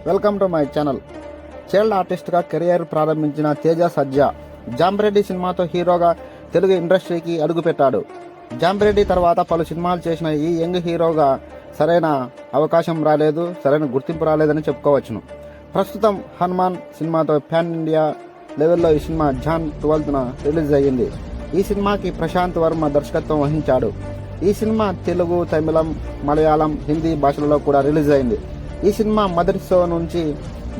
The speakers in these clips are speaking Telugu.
Welcome to my channel. Child ఆర్టిస్ట్గా కెరియర్ ప్రారంభించిన తేజ సజ్జా జాంబిరెడ్డి సినిమాతో హీరోగా తెలుగు ఇండస్ట్రీకి అడుగుపెట్టాడు. జాంబిరెడ్డి తర్వాత పలు సినిమాలు చేసిన ఈ యంగ్ హీరోగా సరైన అవకాశం రాలేదు, సరైన గుర్తింపు రాలేదని చెప్పుకోవచ్చును. ప్రస్తుతం హనుమాన్ సినిమాతో ప్యాన్ ఇండియా లెవెల్లో ఈ సినిమా జాన్ 12న రిలీజ్ అయ్యింది. ఈ సినిమాకి ప్రశాంత్ వర్మ దర్శకత్వం వహించాడు. ఈ సినిమా తెలుగు, తమిళం, మలయాళం, హిందీ భాషలలో కూడా రిలీజ్ అయింది. ఈ సినిమా మొదటి షో నుంచి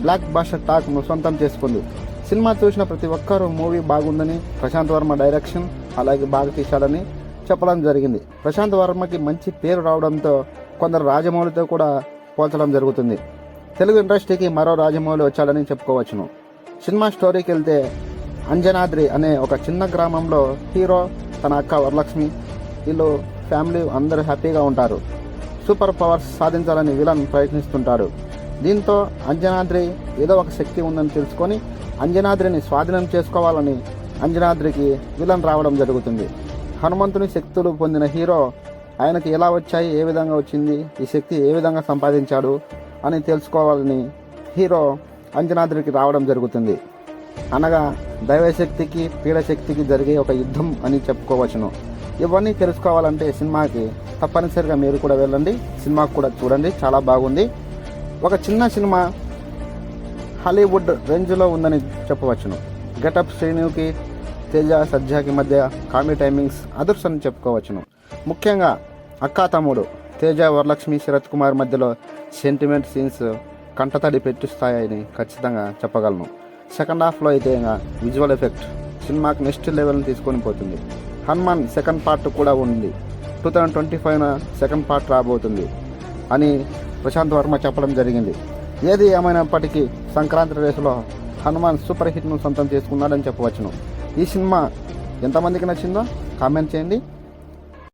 బ్లాక్ బాస్టర్ టాక్ను సొంతం చేసుకుంది. సినిమా చూసిన ప్రతి ఒక్కరూ మూవీ బాగుందని, ప్రశాంత్ వర్మ డైరెక్షన్ అలాగే బాగా తీశాడని చెప్పడం జరిగింది. ప్రశాంత్ వర్మకి మంచి పేరు రావడంతో కొందరు రాజమౌళితో కూడా పోల్చడం జరుగుతుంది. తెలుగు ఇండస్ట్రీకి మరో రాజమౌళి వచ్చాడని చెప్పుకోవచ్చును. సినిమా స్టోరీకి వెళ్తే అంజనాద్రి అనే ఒక చిన్న గ్రామంలో హీరో, తన అక్క వరలక్ష్మి, వీళ్ళు ఫ్యామిలీ అందరూ హ్యాపీగా ఉంటారు. సూపర్ పవర్స్ సాధించాలని విలన్ ప్రయత్నిస్తుంటాడు. దీంతో అంజనాద్రి ఏదో ఒక శక్తి ఉందని తెలుసుకొని అంజనాద్రిని స్వాధీనం చేసుకోవాలని అంజనాద్రికి విలన్ రావడం జరుగుతుంది. హనుమంతుని శక్తులు పొందిన హీరో ఆయనకి ఎలా వచ్చాయి, ఏ విధంగా వచ్చింది, ఈ శక్తి ఏ విధంగా సంపాదించాడు అని తెలుసుకోవాలని హీరో అంజనాద్రికి రావడం జరుగుతుంది. అనగా దైవశక్తికి పీడశక్తికి జరిగే ఒక యుద్ధం అని చెప్పుకోవచ్చును. ఇవన్నీ తెలుసుకోవాలంటే సినిమాకి తప్పనిసరిగా మీరు కూడా వెళ్ళండి, సినిమాకు కూడా చూడండి, చాలా బాగుంది. ఒక చిన్న సినిమా హాలీవుడ్ రేంజ్లో ఉందని చెప్పవచ్చును. గెటప్ శ్రీనుకి తేజ సజ్జాకి మధ్య కామెడీ టైమింగ్స్ అదర్స్ అని చెప్పుకోవచ్చును. ముఖ్యంగా అక్కా తమ్ముడు తేజ, వరలక్ష్మి, శరత్ కుమార్ మధ్యలో సెంటిమెంట్ సీన్స్ కంటతడి పెట్టిస్తాయని ఖచ్చితంగా చెప్పగలను. సెకండ్ హాఫ్లో అయితే విజువల్ ఎఫెక్ట్ సినిమాకి నెక్స్ట్ లెవెల్ని తీసుకొని పోతుంది. హనుమాన్ సెకండ్ పార్ట్ కూడా ఉంది. 2025న సెకండ్ పార్ట్ రాబోతుంది అని ప్రశాంత్ వర్మ చెప్పడం జరిగింది. ఏది ఏమైనప్పటికీ సంక్రాంతి రేసులో హనుమాన్ సూపర్ హిట్ను సొంతం చేసుకున్నాడని చెప్పవచ్చును. ఈ సినిమా ఎంతమందికి నచ్చిందో కామెంట్ చేయండి.